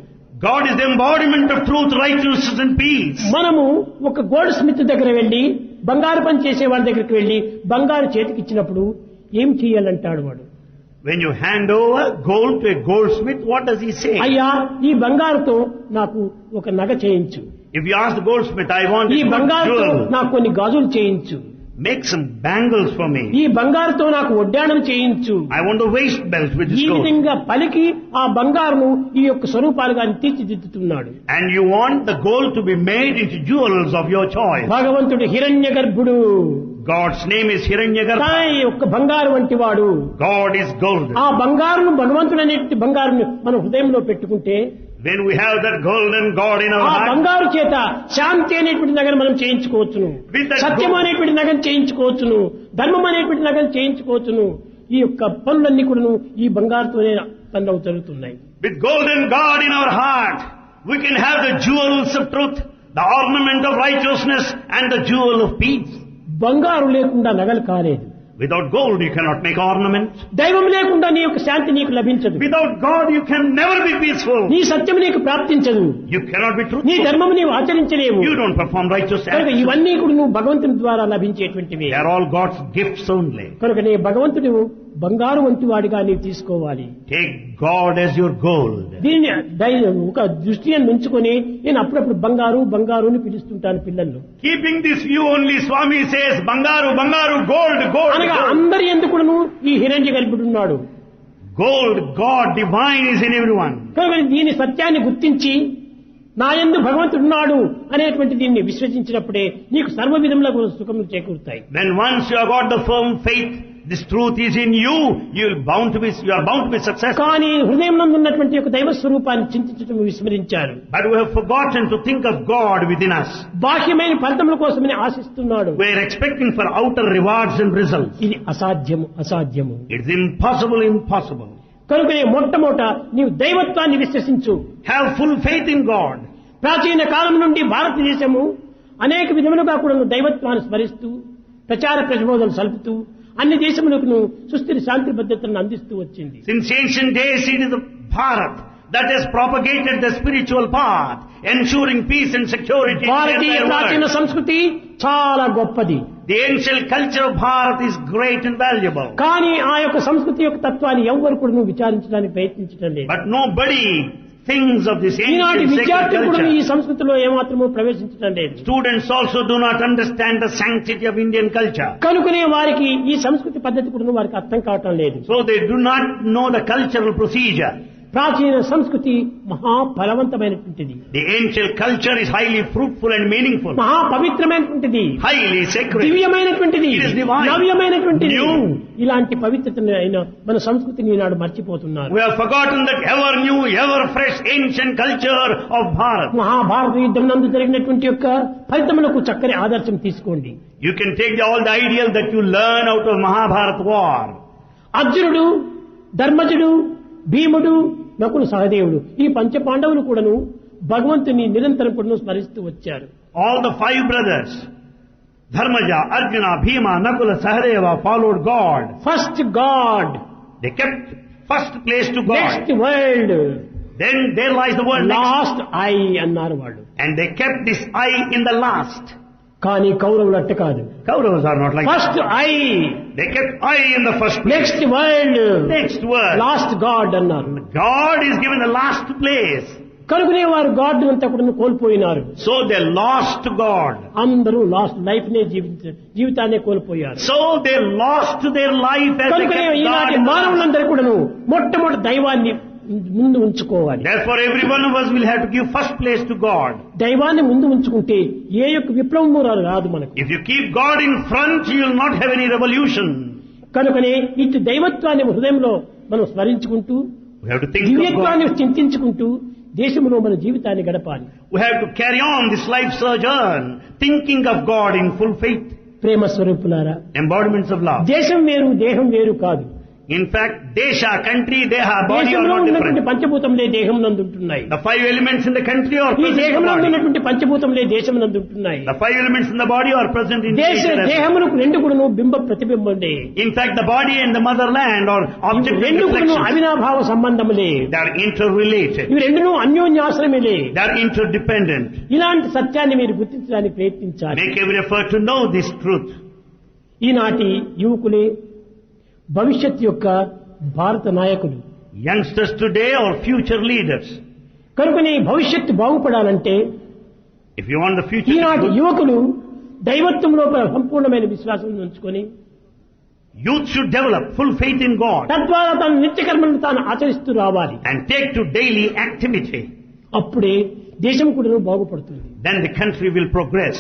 God is the embodiment of truth, righteousness and peace. మనము ఒక గోల్డ్ స్మిత్ దగ్గర వెళ్లి బంగారు పని చేసే వాడి దగ్గరికి వెళ్లి బంగారు చేతికి ఇచ్చినప్పుడు ఏం చేయాలంటాడు వాడు. When you hand over gold to a goldsmith, what does he say? అయ్యా ఈ బంగారుతో నాకు ఒక నగ చేయించు. If you ask the goldsmith, I want ఈ a బంగారుతో jewel, నాకు కొన్ని గాజులు చేయించు. make some bangles for me. ఈ బంగారుతో నాకు ఒడ్డాణం చేయించు. I want a waist belt with this ఈ gold. విధంగా పలికి ఆ బంగారును ఈ యొక్క స్వరూపాలుగా తీర్చిదిద్దుతున్నాడు. And you want the gold to be made into jewels of your choice. భగవంతుడు హిరణ్య గర్భుడు. God's name is Hiranyagarbha. కానీ ఒక్క బంగారు వంటి వాడు. God is gold. ఆ బంగారును భగవంతుడు అనేటువంటి బంగారుని మన హృదయంలో పెట్టుకుంటే When we have that golden God in our ఆ heart, బంగారు చేత శాంతి అనేటువంటి నగను మనం చేయించుకోవచ్చును. With that సత్యం gold- అనేటువంటి నగను చేయించుకోవచ్చును. ధర్మం అనేటువంటి నగను చేయించుకోవచ్చును. ఈ యొక్క పనులన్నీ కూడాను ఈ బంగారుతోనే పనులు జరుగుతున్నాయి. with golden God in our heart, we can have the jewels of truth, the ornament of righteousness, and the jewel of peace. బంగారు లేకుండా నగలు కాలేదు. Without gold, you cannot make ornaments. దైవం లేకుండా నీ యొక్క శాంతి నీకు లభించదు. Without God, you can never be peaceful. నీ సత్యం నీకు ప్రాప్తించదు. You cannot be నీ truthful. ధర్మం నీవు ఆచరించలేవు. You don't perform righteous కనుక acts. ఇవన్నీ కూడా నువ్వు భగవంతుని ద్వారా లభించేటువంటివి. They are all God's gifts only. కనుక నీ భగవంతుడు బంగారు వంటి వాడిగా నీవు తీసుకోవాలి. Take God as your gold. దీన్ని ఒక దృష్టిని ఉంచుకొని నేను అప్పుడప్పుడు బంగారు బంగారు అని పిలుస్తుంటాను పిల్లలు. Keeping this view only, Swami says, Bangaru, Bangaru, gold, gold, అనగా gold. అందరి ఎందుకును ఈ హిరణ్య గర్భుడు ఉన్నాడు. Gold, God, divine is in everyone. కనుక దీని సత్యాన్ని గుర్తించి నా యందు భగవంతుడు ఉన్నాడు అనేటువంటి దీన్ని విశ్వసించినప్పుడే నీకు సర్వ విధముల సుఖములు చేకూరుతాయి. When once you have got the firm faith, this truth is in you, you are bound to be successful. కానీ హృదయం నందు ఉన్నటువంటి యొక్క దైవ స్వరూపాన్ని చింతించడం విస్మరించారు. But we have forgotten to think of God within us. బాహ్యమైన ఫలితముల కోసమని ఆశిస్తున్నాడు. We are expecting for outer rewards and results. ఇది అసాధ్యము. It's impossible. కనుకనే మొట్టమొదట నీవు దైవత్వాన్ని విశ్వసించు. Have full faith in God. ప్రాచీన కాలం నుండి భారతదేశము అనేక విధములుగా కూడా దైవత్వాన్ని స్మరిస్తూ ప్రచార ప్రబోధనలు సలుపుతూ అన్ని దేశములకు సుస్థిర శాంతి భద్రతలను అందిస్తూ వచ్చింది. Since ancient days, it is the Bharat that has propagated the spiritual path, ensuring peace and security in the Bharatiya entire ప్రాచీన world. సంస్కృతి చాలా గొప్పది. The ancient culture of Bharat is great and valuable. కానీ ఆ యొక్క సంస్కృతి యొక్క తత్వాన్ని ఎవ్వరు కూడా విచారించడానికి ప్రయత్నించడం లేదు. But nobody thinks of this ఈనాటి ancient sacred విద్యార్థులు కూడా ఈ culture. సంస్కృతిలో ఏమాత్రమూ ప్రవేశించడం లేదు. Students also do not understand the sanctity of Indian culture. కనుకనే వారికి ఈ సంస్కృతి పద్ధతి కూడా వారికి అర్థం కావటం లేదు. So they do not know the cultural procedure. ప్రాచీన సంస్కృతి మహాఫలవంతమైనటువంటిది. The ancient culture is highly fruitful and meaningful, మహాపవిత్రమైనటువంటిది, highly sacred. దివ్యమైనటువంటిది, It is divine. నవ్యమైనటువంటిది. New. ఇలాంటి పవిత్రతను అయిన మన సంస్కృతిని ఈనాడు మర్చిపోతున్నారు. We have forgotten that ever new, ever fresh ancient culture of Bharat. Mahabharata యుద్ధం నందు జరిగినటువంటి యొక్క ఫలితములకు చక్కని ఆదర్శం తీసుకోండి. You can take all the ideal that you learn out of Mahabharata war. అర్జునుడు, ధర్మజుడు, భీముడు, నకులు, సహదేవుడు ఈ పంచ పాండవులు కూడాను భగవంతుని నిరంతరం కూడా స్మరిస్తూ వచ్చారు. All the 5 brothers, Dharmaja, Arjuna, Bhima, Nakula, Sahadeva, followed God. First God, They kept first place to God. Next world, Then there lies the word next. Last I అన్నారు వాళ్ళు. And they kept this I in the last. కానీ కౌరవులు అట్ట కాదు. Kauravas are not like that. First I, They kept I in the first place. Next world, Next word. Last God అన్నారు. God is given the last place. కనుకనే వారు God అంతా కూడా కోల్పోయినారు. So they lost God. అందరూ last life నే జీవితాన్ని కోల్పోయారు. So they lost their life as they కనుకనే kept God ఈనాటి in the last. మానవులందరూ కూడాను మొట్టమొదటి దైవాన్ని ముందు ఉంచుకోవాలి. Therefore every one of us will have to give first place to God. దైవాన్ని ముందు ఉంచుకుంటే ఏ యొక్క విప్లవము రాదు మనకు. If you keep God in front, you will not have any revolution. కనుకనే ఇటు దైవత్వాన్ని హృదయంలో మనం స్మరించుకుంటూ We have to think of దివ్యత్వాన్ని God. చింతించుకుంటూ దేశంలో మన జీవితాన్ని గడపాలి. We have to carry on this life sojourn, thinking of God in full faith. ప్రేమ స్వరూపులారా, Embodiments of love. దేశం వేరు దేహం వేరు కాదు. In fact, desha, country, deha, body are దేశంలో not ఉన్నటువంటి different. పంచభూతములే దేహం నందు ఉంటున్నాయి. The 5 elements in the country are ఈ present in దేహం the నందు body. ఉన్నటువంటి పంచభూతములే దేశం నందు ఉంటున్నాయి. The 5 elements in the body are present in దేశ nature as well. దేహములకు రెండు కూడాను బింబ ప్రతిబింబములే. In fact, the body and the motherland are objective రెండు కూడాను reflections. అవినాభావ సంబంధములే. They are interrelated. ఇవి రెండును అన్యోన్యాశ్రమేలే. They are interdependent. ఇలాంటి సత్యాన్ని మీరు గుర్తించడానికి ప్రయత్నించాలి. Make every effort to know this truth. ఈనాటి యువకులే భవిష్యత్ యొక్క భారత నాయకులు. Youngsters today are future leaders. కనుకనే భవిష్యత్తు బాగుపడాలంటే If you want the future to ఈనాటి be good, యువకులు దైవత్వం లోపల సంపూర్ణమైన విశ్వాసం ఉంచుకొని youth should develop full faith in God తద్వారా తన నిత్యకర్మలను తాను ఆచరిస్తూ రావాలి. and take to daily activity. అప్పుడే దేశం కూడా బాగుపడుతుంది. Then the country will progress.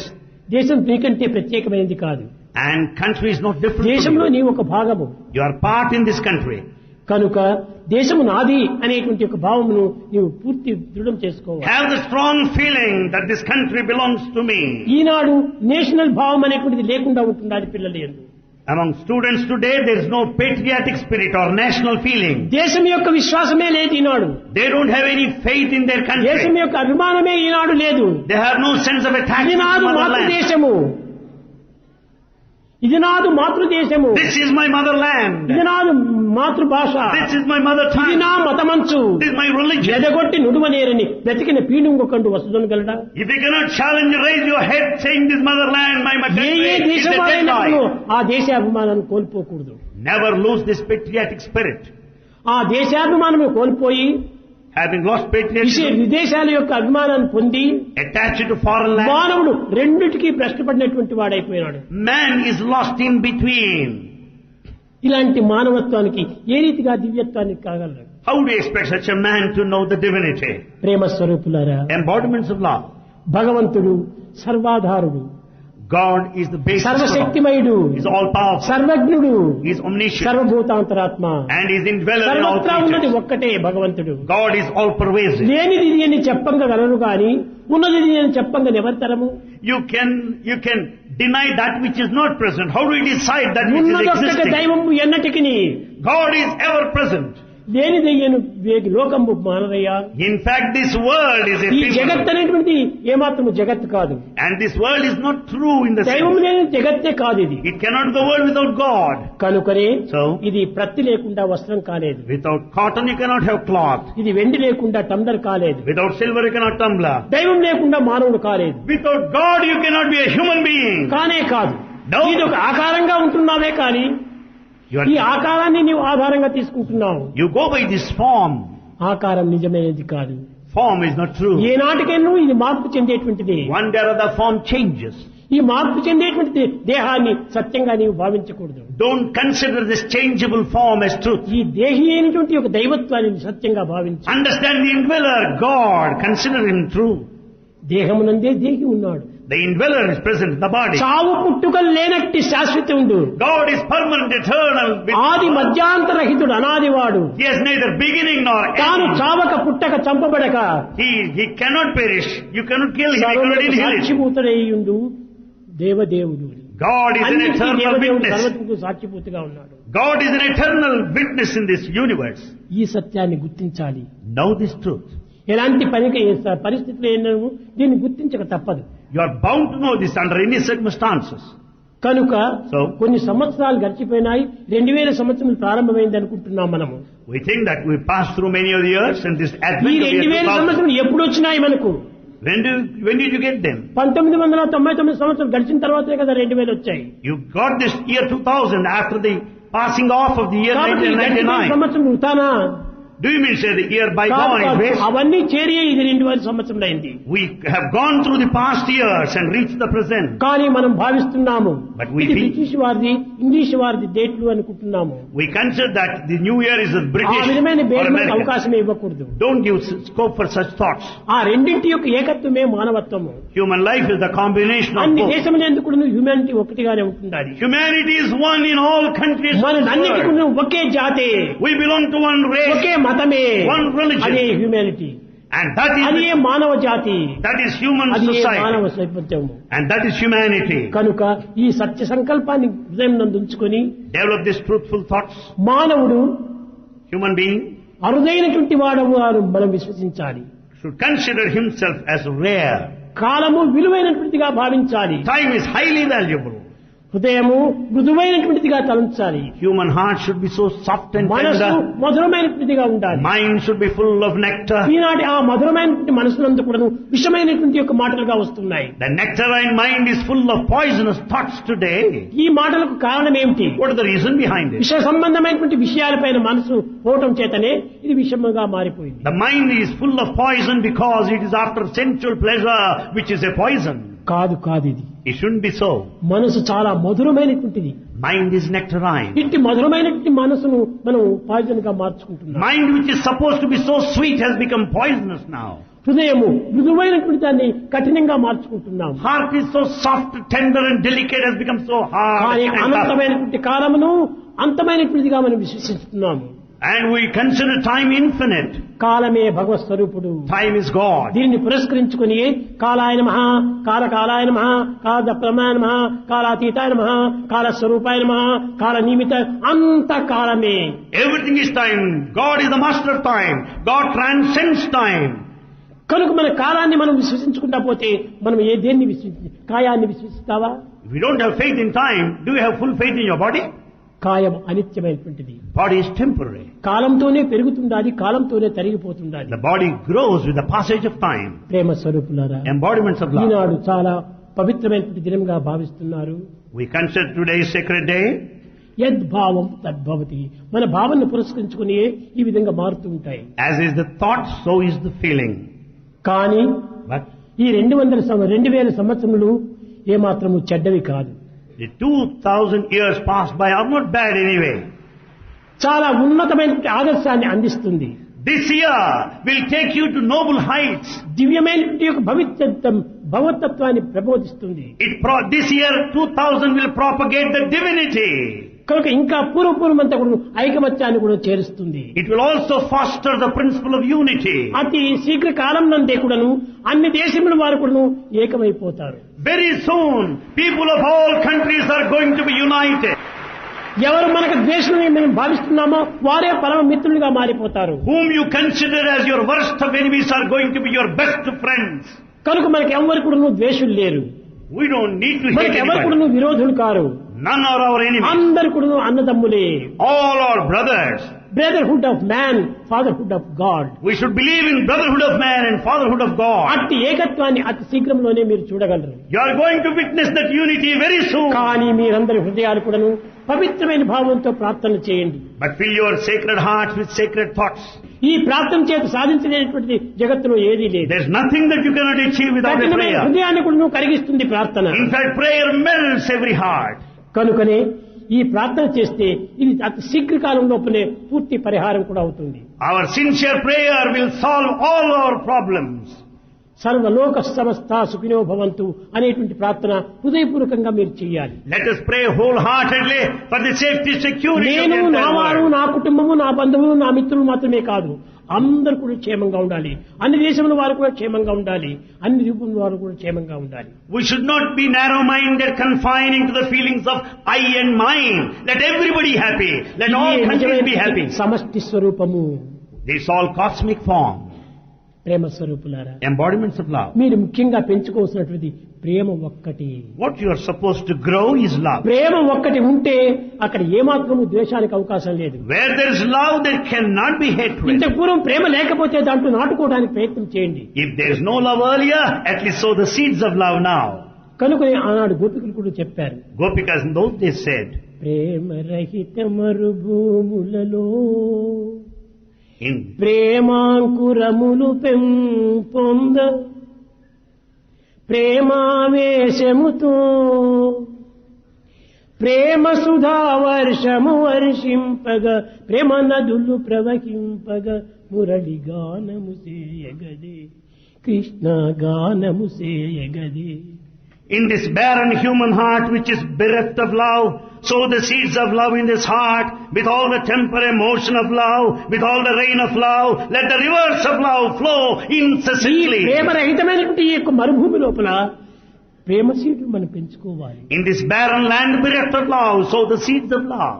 దేశం నీకంటే ప్రత్యేకమైనది కాదు. And country is not different దేశంలో from you. నీ ఒక భాగము. You are part in this country. కనుక దేశము నాది అనేటువంటి ఒక భావమును నీవు పూర్తి దృఢం చేసుకోవాలి. Have the strong feeling that this country belongs to me. Eenadu national భావం అనేటువంటిది లేకుండా ఉంటుండాలి పిల్లలు ఎందు. Among students today, there is no patriotic spirit or national feeling. దేశం యొక్క విశ్వాసమే లేదు ఈనాడు. They don't have any faith in their దేశం country. యొక్క అభిమానమే ఈనాడు లేదు. They have no sense of ఇది attachment to నాదు motherland. మాతృదేశము, ఇది నాదు మాతృదేశము, This is my motherland. ఇది నాదు మాతృభాష, This is my mother ఇది tongue. నా మతమంచు, This is my religion. ఎదగొట్టి నుడువనేరని బ్రతికిన పీడుంగొకండు వసుదనగలడా. If you cannot challenge, raise your head saying this motherland, my A country, A is దేశం a dead వారైనప్పుడు lie. ఆ దేశ అభిమానాన్ని కోల్పోకూడదు. Never lose this patriotic spirit. ఆ దేశాభిమానము కోల్పోయి Having lost patriotism, విదేశాల యొక్క అభిమానాన్ని పొంది attached to foreign land, మానవుడు రెండిటికి భ్రష్టపడినటువంటి వాడైపోయినాడు. man is lost in between. ఇలాంటి మానవత్వానికి ఏ రీతిగా దివ్యత్వానికి కాగలరు? How do you expect such a man to know the divinity? ప్రేమ స్వరూపులారా, Embodiments of love. భగవంతుడు సర్వాధారుడు, God is the basis of love. సర్వశక్తిమయుడు, He is all powerful. సర్వజ్ఞుడు, He is omniscient. సర్వభూతాంతరాత్మ. And He is indweller in all సర్వత్రా ఉన్నది creatures. ఒక్కటే భగవంతుడు. God is all pervasive. లేనిది ఇది అని చెప్పంగా గలరు గాని ఉన్నది ఇది అని చెప్పంగా ఎవరితరము? You can deny that which is not present. How do you decide that which is ఉన్నదొక్కటే existing? దైవము ఎన్నటికిని, God is ever present. లేనిదయ్యను లోకము మానరయ్యా. In fact, this world is ఈ జగత్ ephemeral. అనేటువంటిది ఏమాత్రము జగత్ కాదు. And this world is not true in the దైవము sense. లేని జగత్తే కాదు ఇది. It cannot be the world without God. కనుకనే So, ఇది ప్రత్తి లేకుండా వస్త్రం కాలేదు, without cotton you cannot have cloth. ఇది వెండి లేకుండా టంబ్లర్ కాలేదు, Without silver you cannot tumbler. దైవం లేకుండా మానవుడు కాలేదు. Without God you cannot be a human being. కానే కాదు. No. ఇది ఒక ఆకారంగా ఉంటున్నావే కానీ You ఈ are, ఆకారాన్ని నీవు ఆధారంగా తీసుకుంటున్నావు. you go by this form. ఆకారం నిజమైనది కాదు. Form is not true. ఏనాటికైనా ఇది మార్పు చెందేటువంటిది. One day or other form changes. ఈ మార్పు చెందేటువంటి దేహాన్ని సత్యంగా నీవు భావించకూడదు. Don't consider this changeable form as truth. ఈ దేహి అయినటువంటి ఒక దైవత్వాన్ని సత్యంగా భావించు. Understand the indweller, God. Consider Him true. దేహమునందే దేహి ఉన్నాడు. The indweller is present in the body. చావు పుట్టుకలు లేనట్టి శాశ్వతుడు, God is permanent, eternal. ఆది మధ్యాంతరహితుడు, అనాదివాడు. He has neither beginning nor తాను end. చావక పుట్టక చంపబడక He cannot perish. You cannot kill Him. You cannot సర్వములకు inherit. సాక్షిభూతుడయ్యుండు దేవదేవుడు. God is an అన్నిటికీ eternal దేవదేవుడు witness. సర్వత్రకు సాక్షిభూతిగా ఉన్నాడు. God is an eternal witness in this universe. ఈ సత్యాన్ని గుర్తించాలి. Know this truth. ఎలాంటి పరిస్థితులు అయినను దీన్ని గుర్తించక తప్పదు. You are bound to know this under any circumstances. కనుక So, కొన్ని సంవత్సరాలు గడిచిపోయినాయి, 2000 సంవత్సరం ప్రారంభమైంది అనుకుంటున్నాం మనము. we think that we passed through many of the years and this ఈ advent of year 2000 2000. సంవత్సరం ఎప్పుడు వచ్చినాయి మనకు? When did you get them? 1999 సంవత్సరం గడిచిన తర్వాతే కదా 2000 వచ్చాయి. You got this year 2000 after the passing off of the year కాబట్టి ఈ 1999. సంవత్సరం వృథానా? Do you mean say the year by కాదు, gone is కాదు. waste? అవన్నీ చేరి ఇది 2000 సంవత్సరం అయింది. We have gone through the past years and reached the present. కానీ మనం భావిస్తున్నాము But we ఇది think- బ్రిటిష్ వారిది, ఇంగ్లీష్ వారిది డేట్లు అనుకుంటున్నాము. We consider that the new year is a ఆ British విధమైన or భేదములకు American. అవకాశం ఇవ్వకూడదు. Don't give scope for such thoughts. ఆ రెండింటి యొక్క ఏకత్వమే మానవత్వము. Human life is the combination of అన్ని both. దేశములు ఎందుకు హ్యూమానిటీ ఒకటిగానే ఉంటుండాలి. Humanity is one in all countries of మన the అన్నిటికీ world. ఒకే జాతే, We belong to one race, ఒకే మతమే, one religion. అదే హ్యూమానిటీ. And that అదే is మానవ జాతి, human అదే society. మానవ సైపత్యము. And that is humanity. కనుక ఈ సత్య సంకల్పాన్ని హృదయం నందు ఉంచుకొని Develop these truthful thoughts. మానవుడు Human being అరుదైనటువంటి వాడము అని మనం విశ్వసించాలి. should consider himself as rare. కాలము విలువైనటువంటిదిగా భావించాలి. Time is highly valuable. హృదయము మృదువైనటువంటిదిగా తలంచాలి. Human heart should be so soft and మనసు tender. మధురమైనటువంటిదిగా ఉండాలి. Mind should be full of nectar. ఈనాటి ఆ మధురమైనటువంటి మనసునందు కూడా విషమైనటువంటి యొక్క మాటలుగా వస్తున్నాయి. The nectarine mind is full of poisonous thoughts today. ఈ మాటలకు కారణం ఏమిటి? What is the reason behind it? విషయ సంబంధమైనటువంటి విషయాలపైన మనసు పోవటం చేతనే ఇది విషముగా మారిపోయింది. The mind is full of poison because it is after sensual pleasure, which is a poison. కాదు ఇది It shouldn't be so. మనసు చాలా మధురమైనటువంటిది. Mind is nectarine. ఇట్టి మధురమైనటువంటి మనసును మనం పాయిజన్ గా మార్చుకుంటున్నాం. Mind which is supposed to be so sweet has become poisonous now. హృదయము మృదువైనటువంటి దాన్ని కఠినంగా మార్చుకుంటున్నాం. Heart is so soft, tender and delicate has become so hard కానీ and tough. అనంతమైనటువంటి కాలమును అంతమైనటువంటిదిగా మనం విశ్వసిస్తున్నాము. And we consider time infinite. కాలమే భగవత్ స్వరూపుడు. Time is God. దీన్ని పురస్కరించుకుని కాలాయ నమః, కాలాయ నమః, కాలప్రమాయ నమః, కాలాతీతాయ నమః, కాలస్వరూపాయ నమః, కాల నిమిత్త అంత కాలమే. Everything is time. God is the master of time. God transcends time. కనుక మన కాలాన్ని మనం విశ్వసించుకుంటా పోతే మనం దేన్ని కాయాన్ని విశ్వసిస్తావా? If you don't have faith in time, do you have full faith in your body? కాయం అనిత్యమైనటువంటిది. Body is temporary. కాలంతోనే పెరుగుతుండాలి, కాలంతోనే తరిగిపోతుండాలి. The body grows with the passage of time. ప్రేమ స్వరూపులారా, Embodiments of love. ఈనాడు చాలా పవిత్రమైనటువంటి దినంగా భావిస్తున్నారు. We consider today's sacred day. యద్భావం తద్భవతి. మన భావనను పురస్కరించుకుని ఈ విధంగా మారుతూ ఉంటాయి. As is the thought, so is the feeling. కానీ But ఈ 2000 సంవత్సరములు ఏమాత్రము చెడ్డవి కాదు. the 2000 years passed by are not bad anyway. చాలా ఉన్నతమైనటువంటి ఆదర్శాన్ని అందిస్తుంది. This year will take you to noble heights. దివ్యమైనటువంటి యొక్క భగవతత్వాన్ని ప్రబోధిస్తుంది. This year 2000 will propagate the divinity. కనుక ఇంకా పూర్వమంతా కూడా ఐకమత్యాన్ని కూడా చేరుస్తుంది. It will also foster the principle of unity. అతి శీఘ్ర కాలం నందే కూడాను అన్ని దేశముల వారు కూడాను ఏకమైపోతారు. Very soon people of all countries are going to be united. ఎవరు మనకు ద్వేషులని మనం భావిస్తున్నామో వారే పరమ మిత్రులుగా మారిపోతారు. Whom you consider as your worst of enemies are going to be your best friends. కనుక మనకి ఎవరు కూడాను ద్వేషులు లేరు. We don't need to hate మనకి ఎవరు anybody. కూడాను విరోధులు car. None are our enemies. అందరు కూడాను అన్నదమ్ములే. All are brothers. Brotherhood of man, fatherhood of God. We should believe in brotherhood of man and fatherhood of God. అట్టి ఏకత్వాన్ని అతి శీఘ్రంలోనే మీరు చూడగలరు. You are going to witness that unity very soon. కానీ మీరందరి హృదయాలు కూడాను పవిత్రమైన భావంతో ప్రార్థన చేయండి. But fill your sacred hearts with sacred thoughts. ఈ ప్రార్థన చేత సాధించలేనటువంటి జగత్తులో ఏదీ లేదు. There's nothing that you cannot achieve without a కఠినమైన prayer. హృదయాన్ని కూడా కరిగిస్తుంది ప్రార్థన. In fact, prayer melts every heart. కనుకనే ఈ ప్రార్థన చేస్తే ఇది అతి శీఘ్రకాలం లోపలే పూర్తి పరిహారం కూడా అవుతుంది. Our sincere prayer will solve all our problems. సర్వలోక సమస్త సుఖినో భవంతు అనేటువంటి ప్రార్థన హృదయపూర్వకంగా మీరు చేయాలి. Let us pray wholeheartedly for the safety, security of నేను, the నా entire వారు, world. నా కుటుంబము, నా బంధువులు, నా మిత్రులు మాత్రమే కాదు, అందరూ కూడా క్షేమంగా ఉండాలి. అన్ని దేశముల వారు కూడా క్షేమంగా ఉండాలి. అన్ని రూపముల వారు కూడా క్షేమంగా ఉండాలి. We should not be narrow-minded, confining to the feelings of I and mine. Let everybody happy. Let all countries be happy. సమష్టి స్వరూపము. This all cosmic form. ప్రేమ స్వరూపులారా, Embodiments of love. మీరు ముఖ్యంగా పెంచుకోవాల్సినటువంటి ప్రేమ ఒక్కటి. What you are supposed to grow is love. ప్రేమ ఒక్కటి ఉంటే అక్కడ ఏమాత్రము ద్వేషానికి అవకాశం లేదు. Where there is love, there cannot be hatred. ఇంత పూర్వం ప్రేమ లేకపోతే దాంట్లో నాటుకోవడానికి ప్రయత్నం చేయండి. If there is no love earlier, at least sow the seeds of love now. కనుకనే ఆనాడు గోపికలు కూడా చెప్పారు. Gopikas in those days said, ప్రేమ రహిత మరుభూములలో in ప్రేమాంకురములు పెంపొంద ప్రేమావేశముతో ప్రేమ సుధా వర్షము వర్షింపగ ప్రేమ నదులు ప్రవహింపగ మురళి గానము సేయగదే, కృష్ణ గానము సేయగదే. this barren human heart which is bereft of love, sow the seeds of love in this heart, with all the temper, emotion of love, with all the rain of love, let the rivers of love flow ఈ incessantly. ప్రేమరహితమైనటువంటి ఈ యొక్క మరుభూమి లోపల ప్రేమ సీడ్లు మనం పెంచుకోవాలి. In this barren land bereft of love, sow the seeds of love.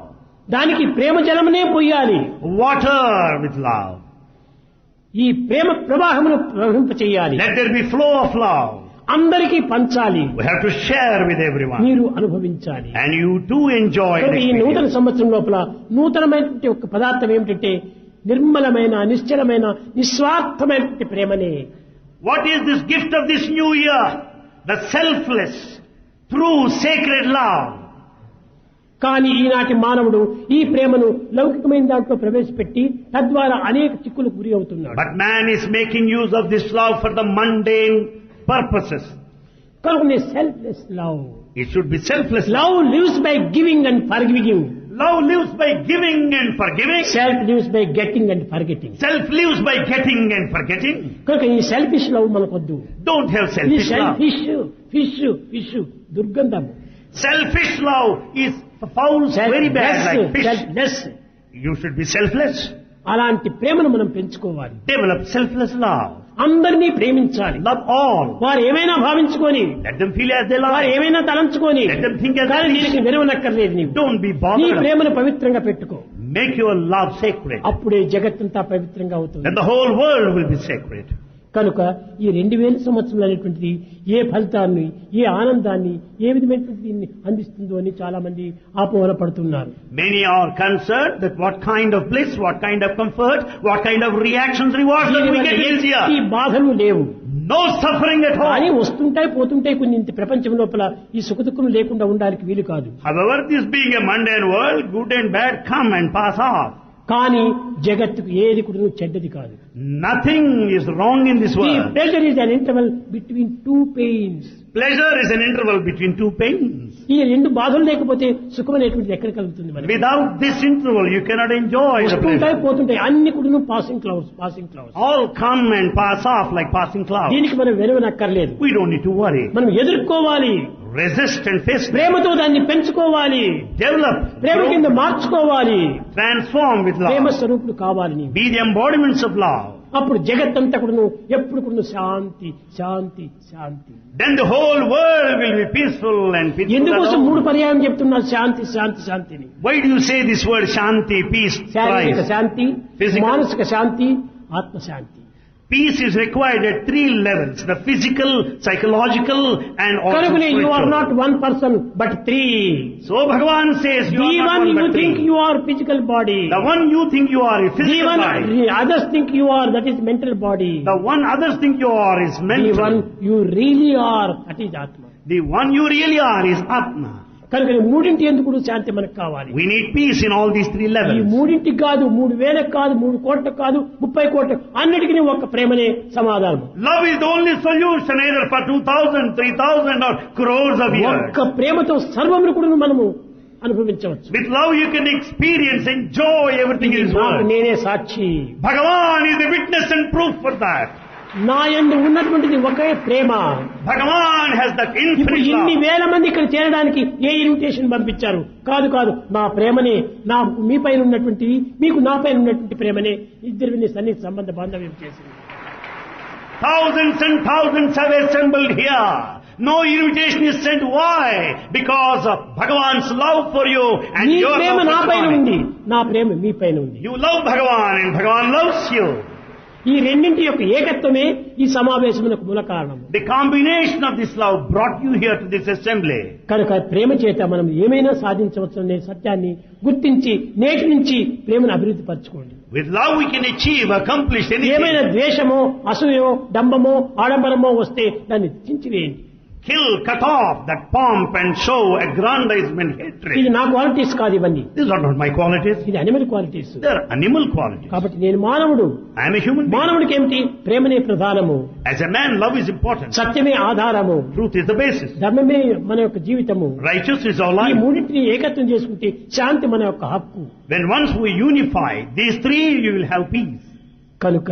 దానికి ప్రేమ జలమునే పోయాలి. Water with love. ఈ ప్రేమ ప్రవాహమును ప్రవహింప చేయాలి. Let there be flow of love. అందరికీ పంచాలి. We have to share with everyone. మీరు అనుభవించాలి. And you too enjoy the ఈ నూతన experience. సంవత్సరం లోపల నూతనమైనటువంటి ఒక పదార్థం ఏమిటంటే నిర్మలమైన, నిశ్చలమైన, నిస్వార్థమైనటువంటి ప్రేమనే. What is this gift of this new year? The selfless, true, sacred love. కానీ ఈనాటి మానవుడు ఈ ప్రేమను లౌకికమైన దాంట్లో ప్రవేశపెట్టి తద్వారా అనేక చిక్కులకు గురి అవుతున్నాడు. But man is making use of this love for the mundane purposes. కనుక selfless love. It should be selfless. Love lives by giving and forgiving. Love lives by giving and forgiving. Self lives by getting and forgetting. Self lives by getting and forgetting. కనుక ఈ selfish love మనకొద్దు. Don't have ఈ selfish love. Fish దుర్గంధము. Selfish love is foul, very bad, like fish. Selfless. You should be selfless. అలాంటి ప్రేమను మనం పెంచుకోవాలి. Develop selfless love. అందరినీ ప్రేమించాలి. Love all. వారు ఏమైనా భావించుకొని, Let them feel as they వారు like. ఏమైనా తలంచుకొని, Let them think as కానీ they దీనికి wish. వినవనక్కర్లేదు. నీవు Don't be నీ bothered. ప్రేమను పవిత్రంగా పెట్టుకో. Make your love sacred. అప్పుడే జగత్తంతా పవిత్రంగా అవుతుంది. Then the whole world will be sacred. కనుక ఈ 2000 సంవత్సరాలు అనేటువంటిది ఏ ఫలితాన్ని, ఏ ఆనందాన్ని, ఏ విధమైనటువంటి దీన్ని అందిస్తుందో అని చాలా మంది ఆపోహన పడుతున్నారు. Many are concerned that what kind of bliss, what kind of comfort, what kind of reactions, rewards that we get this year. ఈ బాధలు లేవు. No suffering at కానీ all. వస్తుంటాయి పోతుంటాయి కొన్ని. ఇంత ప్రపంచం లోపల ఈ సుఖదుఖం లేకుండా ఉండడానికి వీలు కాదు. However, this being a mundane world, good and bad come and pass off. కానీ జగత్తుకు ఏది కూడా చెడ్డది కాదు. Nothing is wrong in this ఈ world. Pressure is an interval between two pains. Pleasure is an interval between two pains. ఈ రెండు బాధలు లేకపోతే సుఖం అనేటువంటిది ఎక్కడ కలుగుతుంది మనకి? Without this interval, you cannot enjoy the వస్తుంటాయి pleasure. పోతుంటాయి అన్ని కూడా passing clouds. All come and pass off like passing clouds. దీనికి మనం వెరవనక్కర్లేదు. We don't need to worry. మనం ఎదుర్కోవాలి. Resist and face them. ప్రేమతో దాన్ని పెంచుకోవాలి. Develop. ప్రేమ Grow. కింద మార్చుకోవాలి. Transform with Prema love. స్వరూపుడు కావాలి నీవు. Be the embodiments of love. అప్పుడు జగత్తంతా కూడా ఎప్పుడు కూడా శాంతి శాంతి శాంతి. Then the whole world will be peaceful and peaceful. ఎందుకోసం alone. 3 పర్యాయం చెప్తున్నారు శాంతి శాంతి శాంతిని. Why do you say this word Shanti, peace, శారీరక thrice? శాంతి, Physical. మానసిక శాంతి, ఆత్మశాంతి. Peace is required at 3 levels: the physical, psychological, and also కనుకనే you are spiritual. Not 1 person but 3. So Bhagavan says you The are not one one you but think three. you are physical body. The one you think you are is The physical one body. others think you are, that is mental body. The one others think you are is The mental. one you really are, that is Atma. The one you really are is Atma. కనుక ఈ మూడింటి ఎందుకు కూడా శాంతి మనకు కావాలి. We need peace in all these 3 ఈ levels. మూడింటికి కాదు, 3,000 కాదు, 3 కోట్లకు కాదు, 30 కోట్ల అన్నిటికీ ఒక్క ప్రేమనే సమాధానం. Love is the only solution, either for 2,000, 3,000 or crores of years. ఒక్క ప్రేమతో సర్వమును కూడా మనము అనుభవించవచ్చు. With love you can experience, enjoy everything in this నాకు world. నేనే సాక్షి. Bhagavan is the witness and proof for that. నా యందు ఉన్నటువంటిది ఒకే ప్రేమ. Bhagavan has that ఇప్పుడు infinite ఇన్ని love. వేల మంది ఇక్కడ చేరడానికి ఏ ఇన్విటేషన్ పంపించారు? కాదు నా ప్రేమనే, నా మీ పైన ఉన్నటువంటిది మీకు నా పైన ఉన్నటువంటి ప్రేమనే ఇద్దరిని సన్నిహిత సంబంధ బాంధవ్యం చేసింది. Thousands and thousands have assembled here. No invitation is sent. Why? Because of Bhagavan's love for you and me your Prema love నా for పైన Bhagavan. ఉంది, నా ప్రేమ మీ పైన ఉంది. You love Bhagavan and Bhagavan loves you. ఈ రెండింటి యొక్క ఏకత్వమే ఈ సమావేశమునకు మూల కారణం. The combination of this love brought you here to this assembly. కనుక ప్రేమ చేత మనం ఏమైనా సాధించవచ్చనే సత్యాన్ని గుర్తించి నేటి నుంచి ప్రేమను అభివృద్ధి పరచుకోండి. With love we can achieve, accomplish ఏమైనా anything. ద్వేషమో, అసూయో, డంబమో, ఆడంబరమో వస్తే దాన్ని చించివేయండి. Kill, cut off that pomp and show, aggrandizement, ఇది hatred. నా క్వాలిటీస్ కాదు, ఇవన్నీ These are not my qualities. ఇది animal qualities. They are animal qualities. కాబట్టి నేను మానవుడు. I am a human being. మానవుడికి ఏమిటి? ప్రేమనే ప్రధానము, As a man, love is important. సత్యమే ఆధారము, Truth is the basis. ధర్మమే మన యొక్క జీవితము. Righteousness is our ఈ life. మూడింటిని ఏకత్వం చేసుకుంటే శాంతి మన యొక్క హక్కు. When once we unify these 3, you will have peace. కనుక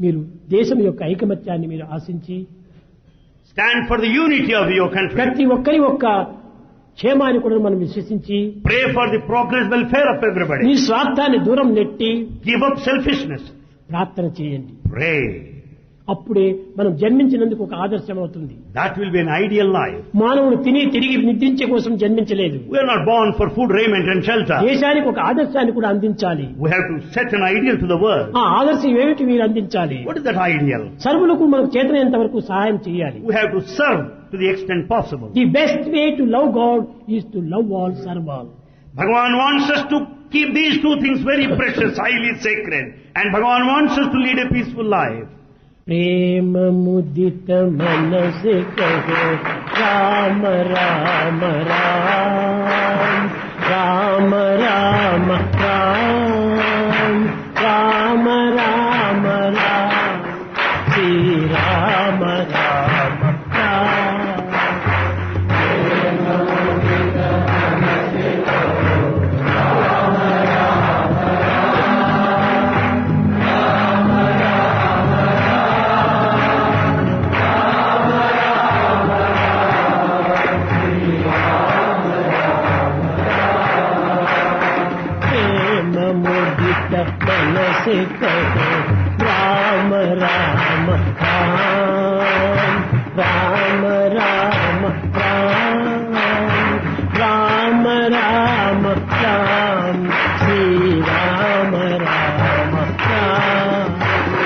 మీరు దేశం యొక్క ఐకమత్యాన్ని మీరు ఆశించి Stand for the unity of your country. ప్రతి ఒక్కరి ఒక్క క్షేమాన్ని కూడా మనం విశ్వసించి Pray for the progress, welfare of నీ everybody. స్వార్థాన్ని దూరం నెట్టి Give up selfishness. ప్రార్థన చేయండి. Pray. అప్పుడే మనం జన్మించినందుకు ఒక ఆదర్శం అవుతుంది. That will be an ideal life. మానవుడు తిరిగి నిద్రించే కోసం జన్మించలేదు. We are not born for food, raiment and shelter. దేశానికి ఒక ఆదర్శాన్ని కూడా అందించాలి. We have to set an ideal to the world. ఆ ఆదర్శం ఏమిటి మీరు అందించాలి? What is that ideal? సర్వులకు మనకు చేతనైనంత వరకు సహాయం చేయాలి. We have to serve to the extent possible. The best way to love God is to love all, serve all. Bhagavan wants us to keep these two things very precious, highly sacred. And Bhagavan wants us to lead a peaceful life. प्रेम मुदित मन से कहो राम राम राम, राम राम राम, राम राम राम, श्री राम राम राम. मन से कहो राम राम राम, राम राम राम, राम राम राम, श्री राम राम राम.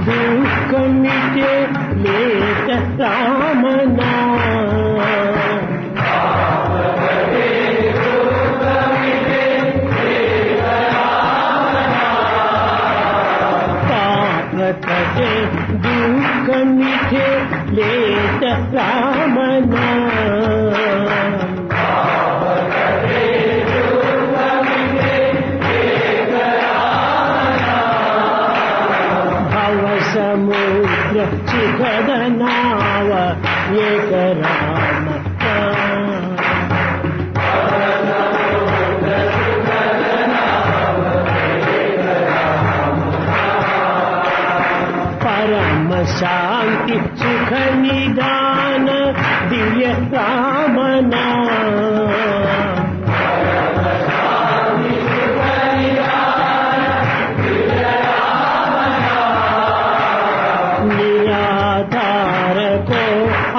दुख मिटे लेत राम नाम, पाप कटे दुख मिटे लेत राम नाम, समुद्र शिखर नाव एक राम परम शांति सुख निदान दिव्य राम नाम, निराधार को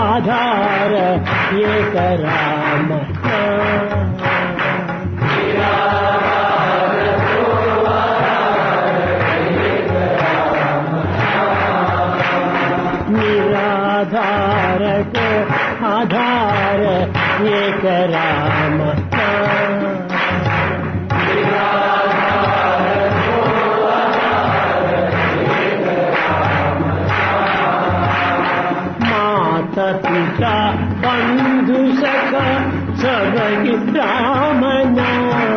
आधार एक राम निराधार को आधार एक राम पिता बंधु सखा सब राम नाम,